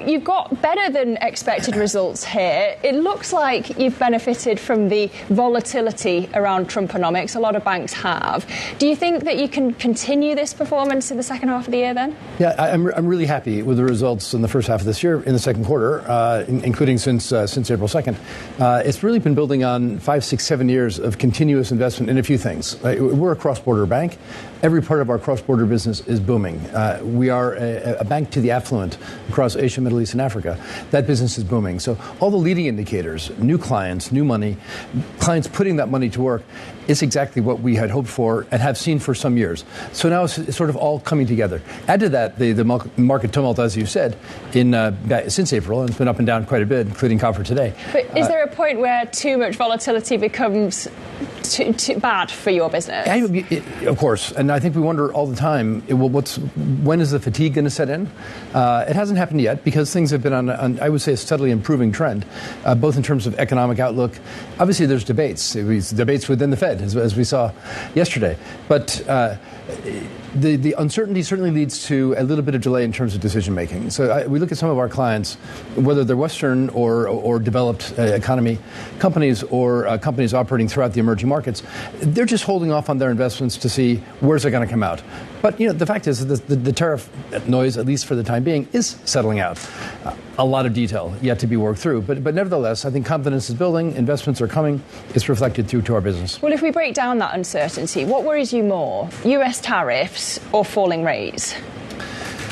you've got better than expected results here. It looks like you've benefited from the volatility around Trumponomics. A lot of banks have. Do you think that you can continue this performance in the second half of the year then? Yeah, I'm really happy with the results in the first half of this year, in the second quarter, including since April 2nd. It's really been building on 5, 6, 7 years of continuous investment in a few things. We're a cross-border bank. Every part of our cross-border business is booming. We are a bank to the affluent across Asia, Middle East, and Africa. That business is booming. So all the leading indicators, new clients, new money, clients putting that money to work, is exactly what we had hoped for and have seen for some years. So now it's sort of all coming together. Add to that the market tumult, as you said, since April, and it's been up and down quite a bit, including copper today. But is there a point where too much volatility becomes too bad for your business? Of course, and I think we wonder all the time, when is the fatigue going to set in? It hasn't happened yet because things have been on, I would say, a steadily improving trend, both in terms of economic outlook. Obviously, there's debates within the Fed, as we saw yesterday. But the uncertainty certainly leads to a little bit of delay in terms of decision making. So we look at some of our clients, whether they're Western or developed economy companies or companies operating throughout the emerging markets, they're just holding off on their investments to see where's it going to come out. But the fact is that the tariff noise, at least for the time being, is settling out. A lot of detail yet to be worked through. But nevertheless, I think confidence is building, investments are coming, it's reflected through to our business. Well, if we break down that uncertainty, what worries you more, US tariffs or falling rates?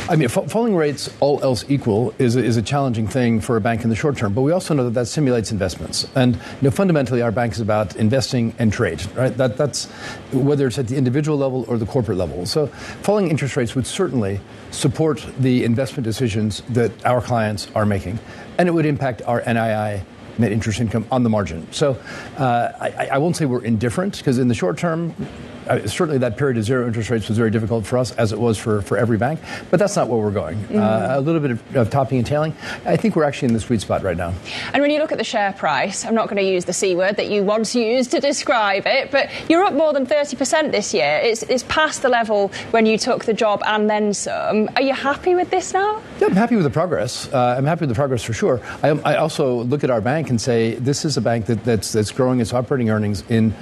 I mean, falling rates, all else equal, is a challenging thing for a bank in the short term. But we also know that stimulates investments. And fundamentally, our bank is about investing and trade, right? That's whether it's at the individual level or the corporate level. So falling interest rates would certainly support the investment decisions that our clients are making. And it would impact our NII, net interest income, on the margin. So I won't say we're indifferent, because in the short term, certainly that period of zero interest rates was very difficult for us, as it was for every bank. But that's not where we're going. A little bit of topping and tailing. I think we're actually in the sweet spot right now. And when you look at the share price, I'm not going to use the C word that you once used to describe it, but you're up more than 30% this year. It's past the level when you took the job and then some. Are you happy with this now? Yeah, I'm happy with the progress. I'm happy with the progress for sure. I also look at our bank and say this is a bank that's growing its operating earnings in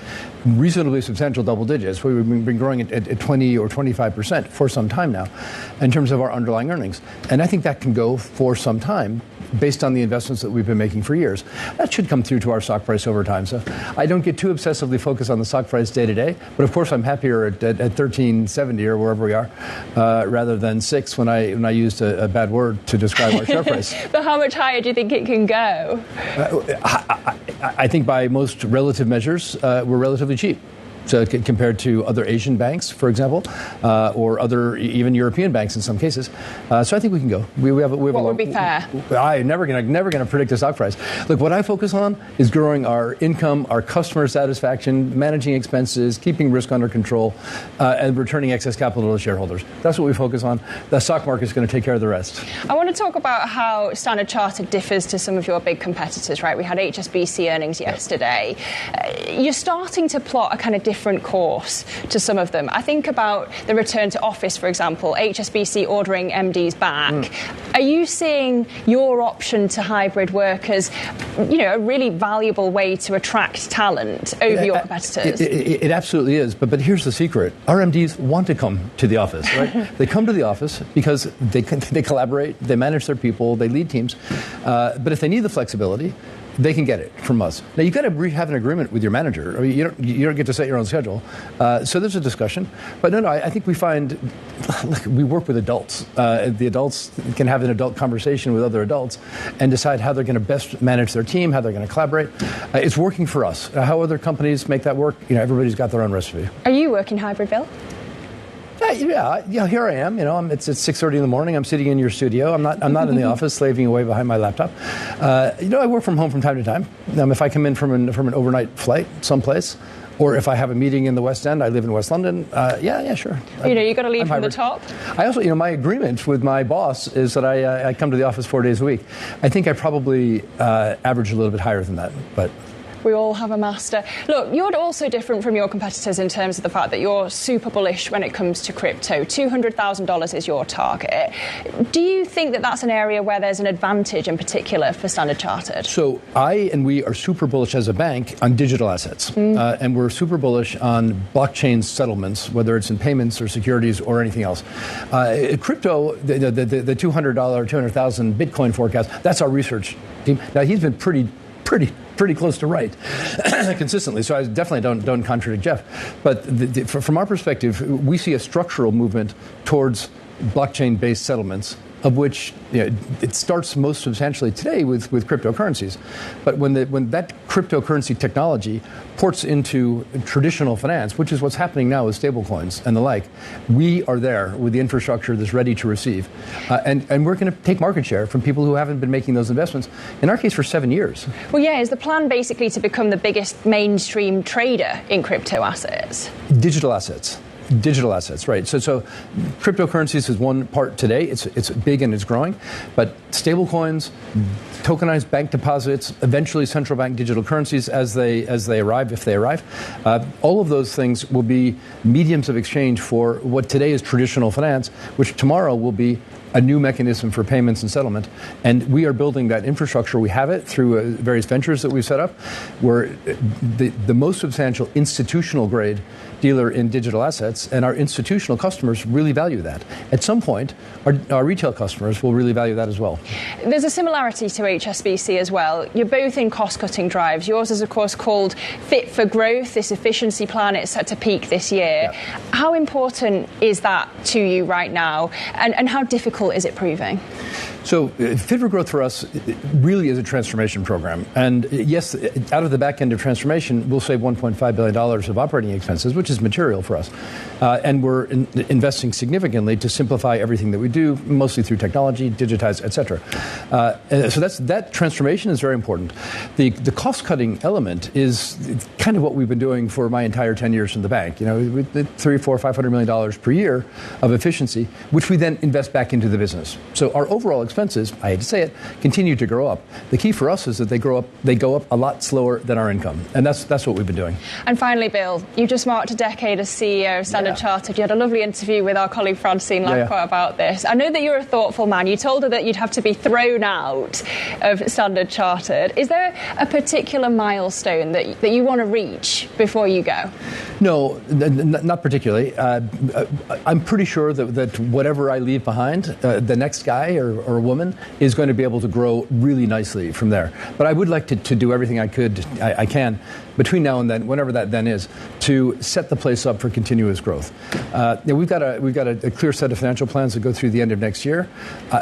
reasonably substantial double digits. We've been growing at 20 or 25% for some time now in terms of our underlying earnings. And I think that can go for some time based on the investments that we've been making for years. That should come through to our stock price over time. So I don't get too obsessively focused on the stock price day to day. But of course, I'm happier at 1370 or wherever we are rather than 6 when I used a bad word to describe our share price. But how much higher do you think it can go? I think by most relative measures, we're relatively cheap. So compared to other Asian banks, for example, or other even European banks in some cases. So I think we can go. We have what would be fair? I'm never gonna predict a stock price. Look, what I focus on is growing our income, our customer satisfaction, managing expenses, keeping risk under control, and returning excess capital to shareholders. That's what we focus on. The stock market is going to take care of the rest. I want to talk about how Standard Chartered differs to some of your big competitors, right? We had HSBC earnings yesterday. You're starting to plot a kind of different course to some of them. I think about the return to office, for example, HSBC ordering MDs back. Are you seeing your option to hybrid work as, a really valuable way to attract talent over your competitors? It absolutely is. But here's the secret. Our MDs want to come to the office, right? They come to the office because they collaborate, they manage their people, they lead teams. But if they need the flexibility, they can get it from us. Now, you've got to have an agreement with your manager. I mean, you don't get to set your own schedule. So there's a discussion. But no, I think we find, look, we work with adults. The adults can have an adult conversation with other adults and decide how they're going to best manage their team, how they're going to collaborate. It's working for us. How other companies make that work, everybody's got their own recipe. Are you working hybrid, Bill? Yeah, here I am. It's at 6:30 in the morning. I'm sitting in your studio. I'm not in the office slaving away behind my laptop. I work from home from time to time. If I come in from an overnight flight someplace, or if I have a meeting in the West End, I live in West London. Yeah, sure. You got to lead from the top. I also, my agreement with my boss is that I come to the office 4 days a week. I think I probably average a little bit higher than that, but. We all have a master. Look, you're also different from your competitors in terms of the fact that you're super bullish when it comes to crypto. $200,000 is your target. Do you think that that's an area where there's an advantage in particular for Standard Chartered? So we are super bullish as a bank on digital assets. And we're super bullish on blockchain settlements, whether it's in payments or securities or anything else. Crypto, the $200,000 Bitcoin forecast, that's our research team. Now, he's been pretty close to right consistently, so I definitely don't contradict Jeff. But from our perspective, we see a structural movement towards blockchain-based settlements, of which it starts most substantially today with cryptocurrencies. But when that cryptocurrency technology ports into traditional finance, which is what's happening now with stablecoins and the like, we are there with the infrastructure that's ready to receive. And we're going to take market share from people who haven't been making those investments, in our case, for 7 years. Well, yeah, is the plan basically to become the biggest mainstream trader in crypto assets? Digital assets. Digital assets, right. So cryptocurrencies is one part today. It's big and it's growing. But stablecoins, tokenized bank deposits, eventually central bank digital currencies as they arrive, if they arrive, all of those things will be mediums of exchange for what today is traditional finance, which tomorrow will be a new mechanism for payments and settlement. And we are building that infrastructure. We have it through various ventures that we've set up. We're the most substantial institutional grade dealer in digital assets, and our institutional customers really value that. At some point, our retail customers will really value that as well. There's a similarity to HSBC as well. You're both in cost-cutting drives. Yours is, of course, called Fit for Growth, this efficiency plan. It's set to peak this year. Yeah. How important is that to you right now, and how difficult is it proving? So Fit for Growth for us really is a transformation program. And yes, out of the back end of transformation, we'll save $1.5 billion of operating expenses, which is material for us. And we're investing significantly to simplify everything that we do, mostly through technology, digitize, et cetera. So that transformation is very important. The cost-cutting element is kind of what we've been doing for my entire 10 years in the bank. $300, $400, $500 million per year of efficiency, which we then invest back into the business. So our overall expenses, I hate to say it, continue to grow up. The key for us is that they go up a lot slower than our income. And that's what we've been doing. And finally, Bill, you just marked a decade as CEO of Standard Chartered. You had a lovely interview with our colleague Francine Lacroix about this. I know that you're a thoughtful man. You told her that you'd have to be thrown out of Standard Chartered. Is there a particular milestone that you want to reach before you go? No, not particularly. I'm pretty sure that whatever I leave behind, the next guy or woman is going to be able to grow really nicely from there. But I would like to do everything I can between now and then, whenever that then is, to set the place up for continuous growth. We've got a clear set of financial plans that go through the end of next year.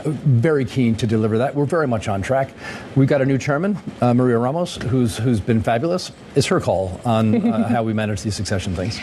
Very keen to deliver that. We're very much on track. We've got a new chairman, Maria Ramos, who's been fabulous. It's her call on how we manage these succession things.